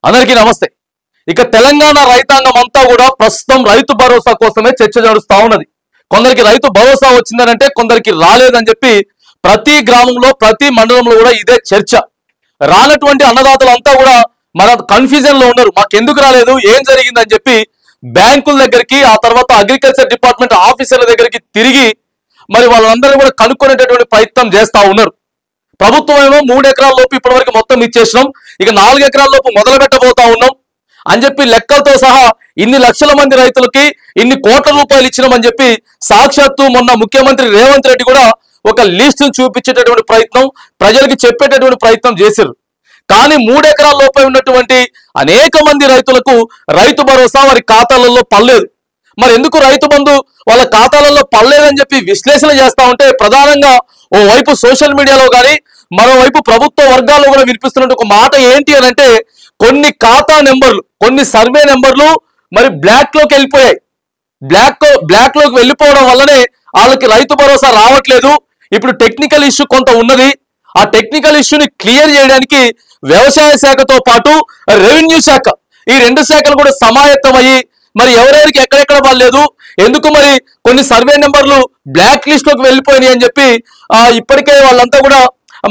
అందరికీ నమస్తే. ఇక తెలంగాణ రైతాంగం అంతా కూడా ప్రస్తుతం రైతు భరోసా కోసమే చర్చ జరుస్తా ఉన్నది. కొందరికి రైతు భరోసా వచ్చిందనంటే కొందరికి రాలేదని చెప్పి ప్రతి గ్రామంలో ప్రతి మండలంలో కూడా ఇదే చర్చ. రానటువంటి అన్నదాతలంతా కూడా మన కన్ఫ్యూజన్ లో ఉన్నారు. మాకెందుకు రాలేదు, ఏం జరిగిందని చెప్పి బ్యాంకుల దగ్గరికి, ఆ తర్వాత అగ్రికల్చర్ డిపార్ట్మెంట్ ఆఫీసర్ల దగ్గరికి తిరిగి మరి వాళ్ళందరూ కూడా కనుక్కునేటటువంటి ప్రయత్నం చేస్తా ఉన్నారు. ప్రభుత్వం ఏమో 3 ఎకరాల లోపు ఇప్పటి వరకు మొత్తం ఇచ్చేసినాం, ఇక 4 ఎకరాల లోపు మొదలు పెట్టబోతా ఉన్నాం అని చెప్పి లెక్కలతో సహా ఇన్ని లక్షల మంది రైతులకి ఇన్ని కోట్ల రూపాయలు ఇచ్చినామని చెప్పి సాక్షాత్తు మొన్న ముఖ్యమంత్రి రేవంత్ రెడ్డి కూడా ఒక లిస్ట్ చూపించేటటువంటి ప్రయత్నం, ప్రజలకి చెప్పేటటువంటి ప్రయత్నం చేశారు. కానీ 3 ఎకరాల లోపే ఉన్నటువంటి అనేక మంది రైతులకు రైతు భరోసా వారి ఖాతాలలో పడలేదు. మరి ఎందుకు రైతు బంధు వాళ్ళ ఖాతాలలో పడలేదని చెప్పి విశ్లేషణ చేస్తా ఉంటే ప్రధానంగా ఓ వైపు సోషల్ మీడియాలో కానీ మరోవైపు ప్రభుత్వ వర్గాల్లో కూడా వినిపిస్తున్న ఒక మాట ఏంటి అని అంటే, కొన్ని ఖాతా నెంబర్లు, కొన్ని సర్వే నెంబర్లు మరి బ్లాక్ లోకి వెళ్ళిపోయాయి. బ్లాక్ లోకి వెళ్ళిపోవడం వల్లనే వాళ్ళకి రైతు భరోసా రావట్లేదు. ఇప్పుడు టెక్నికల్ ఇష్యూ కొంత ఉన్నది. ఆ టెక్నికల్ ఇష్యూని క్లియర్ చేయడానికి వ్యవసాయ శాఖతో పాటు రెవెన్యూ శాఖ, ఈ 2 శాఖలు కూడా సమాయత్తమయ్యి మరి ఎవరెవరికి ఎక్కడెక్కడ పడలేదు, ఎందుకు మరి కొన్ని సర్వే నెంబర్లు బ్లాక్ లిస్ట్ లోకి వెళ్ళిపోయినాయి అని చెప్పి ఇప్పటికే వాళ్ళంతా కూడా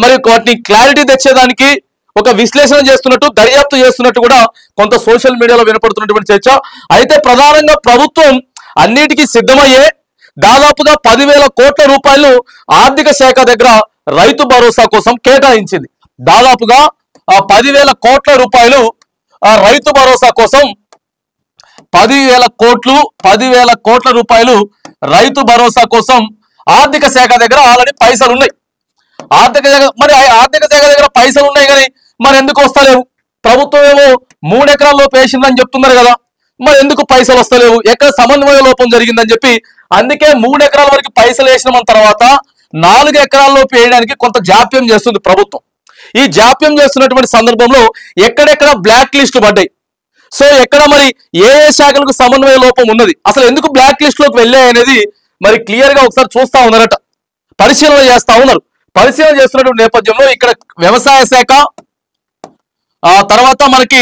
మరి వాటిని క్లారిటీ తెచ్చేదానికి ఒక విశ్లేషణ చేస్తున్నట్టు, దర్యాప్తు చేస్తున్నట్టు కూడా కొంత సోషల్ మీడియాలో వినపడుతున్నటువంటి చర్చ. అయితే ప్రధానంగా ప్రభుత్వం అన్నిటికీ సిద్ధమయ్యే దాదాపుగా 10,000 కోట్ల రూపాయలు ఆర్థిక శాఖ దగ్గర రైతు భరోసా కోసం కేటాయించింది. దాదాపుగా 10,000 కోట్ల రూపాయలు రైతు భరోసా కోసం 10,000 కోట్ల రూపాయలు రైతు భరోసా కోసం ఆర్థిక శాఖ దగ్గర ఆల్రెడీ పైసలు ఉన్నాయి. ఆర్థిక శాఖ దగ్గర పైసలు ఉన్నాయి కానీ మరి ఎందుకు వస్తలేవు? ప్రభుత్వం ఏమో 3 ఎకరాల్లో పేసిందని చెప్తున్నారు కదా, మరి ఎందుకు పైసలు వస్తలేవు? ఎక్కడ సమన్వయ లోపం జరిగిందని చెప్పి అందుకే 3 ఎకరాల వరకు పైసలు వేసిన తర్వాత 4 ఎకరాల్లో వేయడానికి కొంత జాప్యం చేస్తుంది ప్రభుత్వం. ఈ జాప్యం చేస్తున్నటువంటి సందర్భంలో ఎక్కడెక్కడ బ్లాక్ లిస్టులు పడ్డాయి, సో ఎక్కడ మరి ఏ శాఖలకు సమన్వయ లోపం ఉన్నది, అసలు ఎందుకు బ్లాక్ లిస్ట్ లోకి వెళ్ళాయి అనేది మరి క్లియర్ గా ఒకసారి చూస్తా ఉన్నారట, పరిశీలన చేస్తా ఉన్నారు. పరిశీలన చేస్తున్నటువంటి నేపథ్యంలో ఇక్కడ వ్యవసాయ శాఖ, తర్వాత మనకి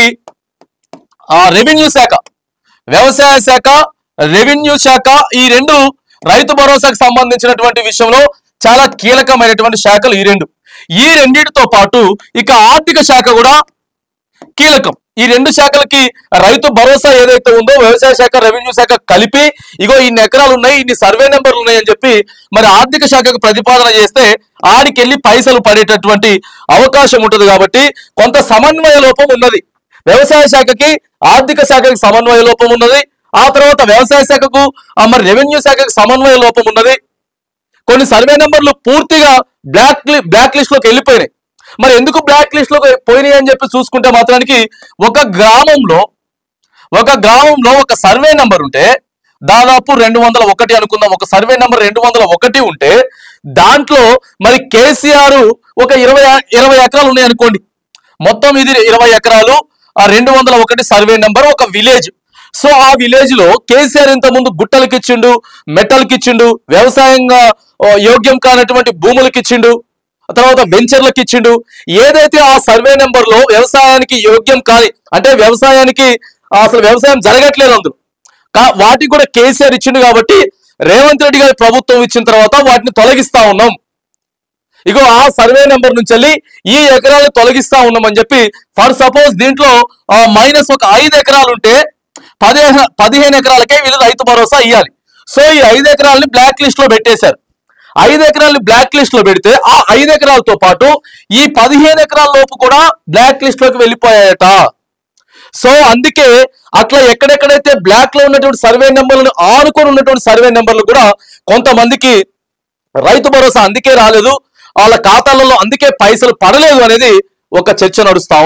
రెవెన్యూ శాఖ, వ్యవసాయ శాఖ, రెవెన్యూ శాఖ, ఈ 2 రైతు భరోసాకు సంబంధించినటువంటి విషయంలో చాలా కీలకమైనటువంటి శాఖలు ఈ 2. ఈ రెండింటితో పాటు ఇక ఆర్థిక శాఖ కూడా కీలకం. ఈ 2 శాఖలకి రైతు భరోసా ఏదైతే ఉందో వ్యవసాయ శాఖ, రెవెన్యూ శాఖ కలిపి ఇగో ఇన్ని ఎకరాలు ఉన్నాయి, ఇన్ని సర్వే నెంబర్లు ఉన్నాయి అని చెప్పి మరి ఆర్థిక శాఖకు ప్రతిపాదన చేస్తే ఆడికెళ్ళి పైసలు పడేటటువంటి అవకాశం ఉంటుంది. కాబట్టి కొంత సమన్వయ లోపం ఉన్నది. వ్యవసాయ శాఖకి, ఆర్థిక శాఖకి సమన్వయ లోపం ఉన్నది. ఆ తర్వాత వ్యవసాయ శాఖకు మరి రెవెన్యూ శాఖకు సమన్వయ లోపం ఉన్నది. కొన్ని సర్వే నెంబర్లు పూర్తిగా బ్లాక్ లిస్ట్ లోకి వెళ్ళిపోయినాయి. మరి ఎందుకు బ్లాక్ లిస్ట్ లోకి పోయినాయి అని చెప్పి చూసుకుంటే మాత్రానికి ఒక గ్రామంలో ఒక సర్వే నెంబర్ ఉంటే దాదాపు 201 అనుకుందాం, ఒక సర్వే నెంబర్ 201 ఉంటే దాంట్లో మరి కేసీఆర్ ఒక 20 ఎకరాలు ఉన్నాయి అనుకోండి, మొత్తం ఇది 20 ఎకరాలు, ఆ 201 సర్వే నెంబర్ ఒక విలేజ్. సో ఆ విలేజ్ లో కేసీఆర్ ఇంత ముందు గుట్టలకి ఇచ్చిండు, మెట్టలకి ఇచ్చిండు, వ్యవసాయంగా యోగ్యం కానటువంటి భూములకి ఇచ్చిండు, తర్వాత వెంచర్లకు ఇచ్చిండు. ఏదైతే ఆ సర్వే నెంబర్ లో వ్యవసాయానికి యోగ్యం కాని, అంటే వ్యవసాయానికి అసలు వ్యవసాయం జరగట్లేదు అందులో, వాటికి కూడా కేసీఆర్ ఇచ్చిండు. కాబట్టి రేవంత్ రెడ్డి గారి ప్రభుత్వం ఇచ్చిన తర్వాత వాటిని తొలగిస్తా ఉన్నాం, ఇగో ఆ సర్వే నెంబర్ నుంచి వెళ్ళి ఈ ఎకరాలు తొలగిస్తా ఉన్నామని చెప్పి, ఫర్ సపోజ్ దీంట్లో మైనస్ ఒక 5 ఎకరాలు ఉంటే 15 ఎకరాలకే వీళ్ళు రైతు భరోసా ఇవ్వాలి. సో ఈ 5 ఎకరాలని బ్లాక్ లిస్ట్ లో పెట్టేశారు. 5 ఎకరాలని బ్లాక్ లిస్ట్ లో పెడితే ఆ 5 ఎకరాలతో పాటు ఈ 15 ఎకరాల లోపు కూడా బ్లాక్ లిస్ట్ లోకి వెళ్ళిపోయాయట. సో అందుకే అట్లా ఎక్కడెక్కడైతే బ్లాక్ లో ఉన్నటువంటి సర్వే నెంబర్లను ఆనుకొని ఉన్నటువంటి సర్వే నెంబర్లు కూడా కొంతమందికి రైతు భరోసా అందుకే రాలేదు, వాళ్ళ ఖాతాలలో అందుకే పైసలు పడలేదు అనేది ఒక చర్చ నడుస్తా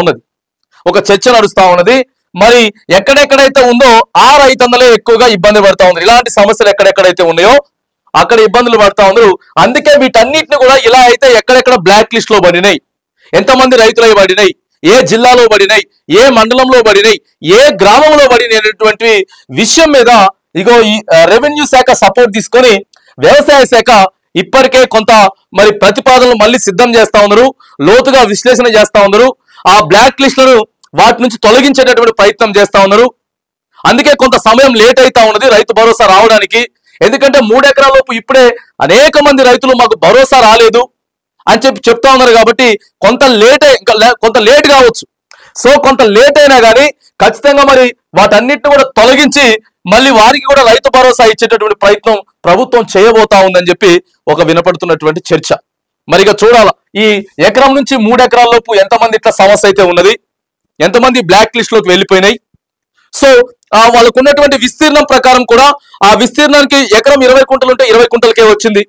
ఉన్నది. మరి ఎక్కడెక్కడైతే ఉందో ఆ రైతన్నలే ఎక్కువగా ఇబ్బంది పడతా ఉంది. ఇలాంటి సమస్యలు ఎక్కడెక్కడైతే ఉన్నాయో అక్కడ ఇబ్బందులు పడతా ఉన్నారు. అందుకే వీటన్నిటిని కూడా ఇలా అయితే ఎక్కడెక్కడ బ్లాక్ లిస్ట్ లో పడినాయి, ఎంతమంది రైతులై పడినాయి, ఏ జిల్లాలో పడినాయి, ఏ మండలంలో పడినాయి, ఏ గ్రామంలో పడినాయి అనేటువంటి విషయం మీద ఇగో ఈ రెవెన్యూ శాఖ సపోర్ట్ తీసుకొని వ్యవసాయ శాఖ ఇప్పటికే కొంత మరి ప్రతిపాదనలు మళ్ళీ సిద్ధం చేస్తా ఉన్నారు, లోతుగా విశ్లేషణ చేస్తా ఉన్నారు. ఆ బ్లాక్ లిస్టులను వాటి నుంచి తొలగించేటటువంటి ప్రయత్నం చేస్తా ఉన్నారు. అందుకే కొంత సమయం లేట్ అవుతా ఉన్నది రైతు భరోసా రావడానికి. ఎందుకంటే 3 ఎకరాల లోపు ఇప్పుడే అనేక మంది రైతులు మాకు భరోసా రాలేదు అని చెప్తా ఉన్నారు. కాబట్టి కొంత లేట్ కావచ్చు. సో కొంత లేట్ అయినా కానీ ఖచ్చితంగా మరి వాటన్నిటిని కూడా తొలగించి మళ్ళీ వారికి కూడా రైతు భరోసా ఇచ్చేటటువంటి ప్రయత్నం ప్రభుత్వం చేయబోతా ఉందని చెప్పి ఒక వినపడుతున్నటువంటి చర్చ. మరిగా చూడాల ఈ ఎకరం నుంచి 3 ఎకరాల లోపు ఎంతమంది ఇట్లా సమస్య అయితే ఉన్నది, ఎంతమంది బ్లాక్ లిస్ట్ లోకి వెళ్ళిపోయినాయి. సో వాళ్ళకు ఉన్నటువంటి విస్తీర్ణం ప్రకారం కూడా ఆ విస్తీర్ణానికి ఎకరం 20 కుంటలు ఉంటే 20 కుంటలకే వచ్చింది.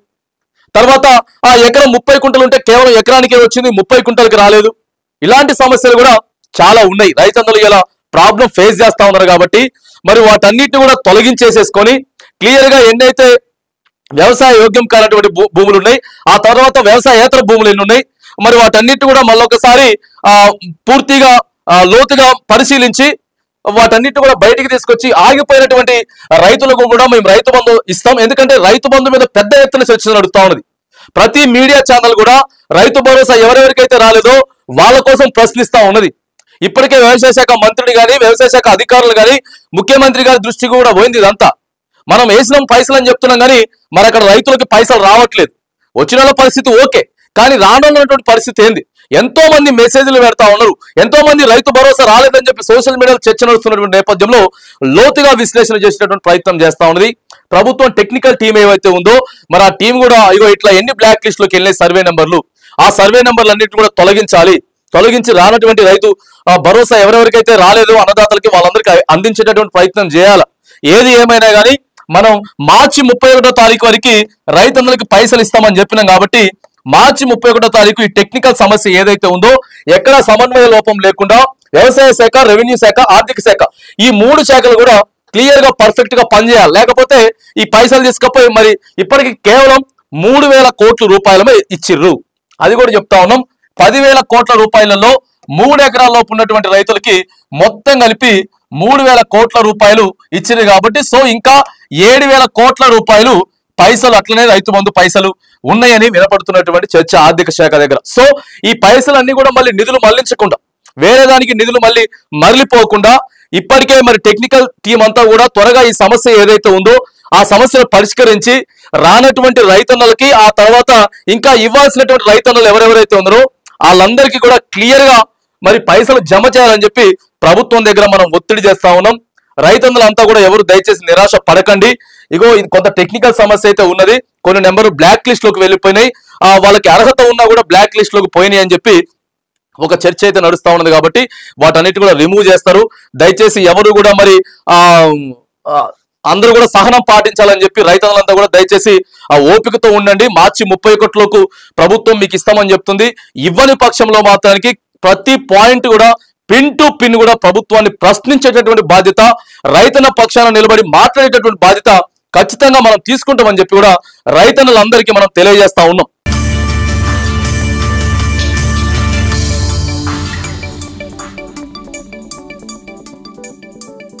తర్వాత ఆ ఎకరం 30 కుంటలు ఉంటే కేవలం ఎకరానికే వచ్చింది, 30 కుంటలకి రాలేదు. ఇలాంటి సమస్యలు కూడా చాలా ఉన్నాయి. రైతన్నలు ఇలా ప్రాబ్లం ఫేస్ చేస్తా ఉన్నారు. కాబట్టి మరి వాటన్నిటిని కూడా తొలగించేసేసుకొని క్లియర్ గా ఎన్నైతే వ్యవసాయ యోగ్యం కానటువంటి భూములు ఉన్నాయి, ఆ తర్వాత వ్యవసాయేతర భూములు ఎన్ని ఉన్నాయి, మరి వాటన్నిటి కూడా మళ్ళొకసారి పూర్తిగా లోతుగా పరిశీలించి వాటన్నిటి కూడా బయటికి తీసుకొచ్చి ఆగిపోయినటువంటి రైతులకు కూడా మేము రైతు బంధు ఇస్తాం. ఎందుకంటే రైతు బంధు మీద పెద్ద ఎత్తున చర్చ నడుస్తా ఉన్నది. ప్రతి మీడియా ఛానల్ కూడా రైతు భరోసా ఎవరెవరికైతే రాలేదో వాళ్ళ కోసం ప్రశ్నిస్తా ఉన్నది. ఇప్పటికే వ్యవసాయ శాఖ మంత్రులు కానీ వ్యవసాయ శాఖ అధికారులు కానీ ముఖ్యమంత్రి గారి దృష్టికి కూడా పోయింది ఇదంతా. మనం వేసినాం పైసలు అని చెప్తున్నాం కానీ మరి అక్కడ రైతులకి పైసలు రావట్లేదు. వచ్చిన పరిస్థితి ఓకే, కానీ రానున్నటువంటి పరిస్థితి ఏంది? ఎంతో మంది మెసేజ్లు పెడతా ఉన్నారు, ఎంతో మంది రైతు భరోసా రాలేదని చెప్పి సోషల్ మీడియాలో చర్చ నడుస్తున్నటువంటి నేపథ్యంలో లోతుగా విశ్లేషణ చేసేటటువంటి ప్రయత్నం చేస్తా ఉన్నది ప్రభుత్వం. టెక్నికల్ టీం ఏవైతే ఉందో మరి ఆ టీం కూడా ఇట్లా ఎన్ని బ్లాక్ లిస్ట్ లోకి వెళ్ళిన సర్వే నెంబర్లు, ఆ సర్వే నెంబర్లు అన్నింటినీ కూడా తొలగించి రానటువంటి రైతు భరోసా ఎవరెవరికైతే రాలేదో అన్నదాతలకి వాళ్ళందరికీ అందించేటటువంటి ప్రయత్నం చేయాలి. ఏది ఏమైనా కానీ మనం మార్చి 31వ తారీఖు వరకు రైతన్నలకి పైసలు ఇస్తామని చెప్పినాం. కాబట్టి మార్చి 31వ తారీఖు ఈ టెక్నికల్ సమస్య ఏదైతే ఉందో ఎక్కడ సమన్వయ లోపం లేకుండా వ్యవసాయ శాఖ, రెవెన్యూ శాఖ, ఆర్థిక శాఖ ఈ 3 శాఖలు కూడా క్లియర్ గా పర్ఫెక్ట్ గా పనిచేయాలి. లేకపోతే ఈ పైసలు తీసుకపోయి మరి ఇప్పటికి కేవలం 3,000 కోట్ల రూపాయలమే ఇచ్చిర్రు. అది కూడా చెప్తా ఉన్నాం. 10,000 కోట్ల రూపాయలలో 3 ఎకరాల లోపు ఉన్నటువంటి రైతులకి మొత్తం కలిపి 3,000 కోట్ల రూపాయలు ఇచ్చింది. కాబట్టి సో ఇంకా 7,000 కోట్ల రూపాయలు పైసలు అట్లనే రైతు బంధు పైసలు ఉన్నాయని వినపడుతున్నటువంటి చర్చ ఆర్థిక శాఖ దగ్గర. సో ఈ పైసలన్నీ కూడా మళ్ళీ నిధులు మళ్లించకుండా వేరే దానికి నిధులు మళ్ళీ మరలిపోకుండా ఇప్పటికే మరి టెక్నికల్ టీం అంతా కూడా త్వరగా ఈ సమస్య ఏదైతే ఉందో ఆ సమస్యను పరిష్కరించి రానటువంటి రైతన్నలకి ఆ తర్వాత ఇంకా ఇవ్వాల్సినటువంటి రైతన్నలు ఎవరెవరైతే ఉన్నారో వాళ్ళందరికీ కూడా క్లియర్ గా మరి పైసలు జమ చేయాలని చెప్పి ప్రభుత్వం దగ్గర మనం ఒత్తిడి చేస్తా ఉన్నాం. రైతన్నలంతా కూడా ఎవరు దయచేసి నిరాశ పడకండి. కొంత టెక్నికల్ సమస్య అయితే ఉన్నది, కొన్ని నెంబర్లు బ్లాక్ లిస్ట్ లోకి వెళ్ళిపోయినాయి, వాళ్ళకి అర్హత ఉన్నా కూడా బ్లాక్ లిస్ట్ లోకి పోయినాయి అని చెప్పి ఒక చర్చ అయితే నడుస్తా ఉన్నది. కాబట్టి వాటన్నిటి కూడా రిమూవ్ చేస్తారు. దయచేసి ఎవరు కూడా మరి అందరూ కూడా సహనం పాటించాలని చెప్పి రైతులంతా కూడా దయచేసి ఆ ఓపికతో ఉండండి. మార్చి 31 ప్రభుత్వం మీకు ఇస్తామని చెప్తుంది. ఇవ్వని పక్షంలో మాత్రానికి ప్రతి పాయింట్ కూడా పిన్ టు పిన్ కూడా ప్రభుత్వాన్ని ప్రశ్నించేటటువంటి బాధ్యత, రైతన్న పక్షాన నిలబడి మాట్లాడేటటువంటి బాధ్యత ఖచ్చితంగా మనం తీసుకుంటామని చెప్పి కూడా రైతన్నలందరికీ మనం తెలియజేస్తా ఉన్నాం.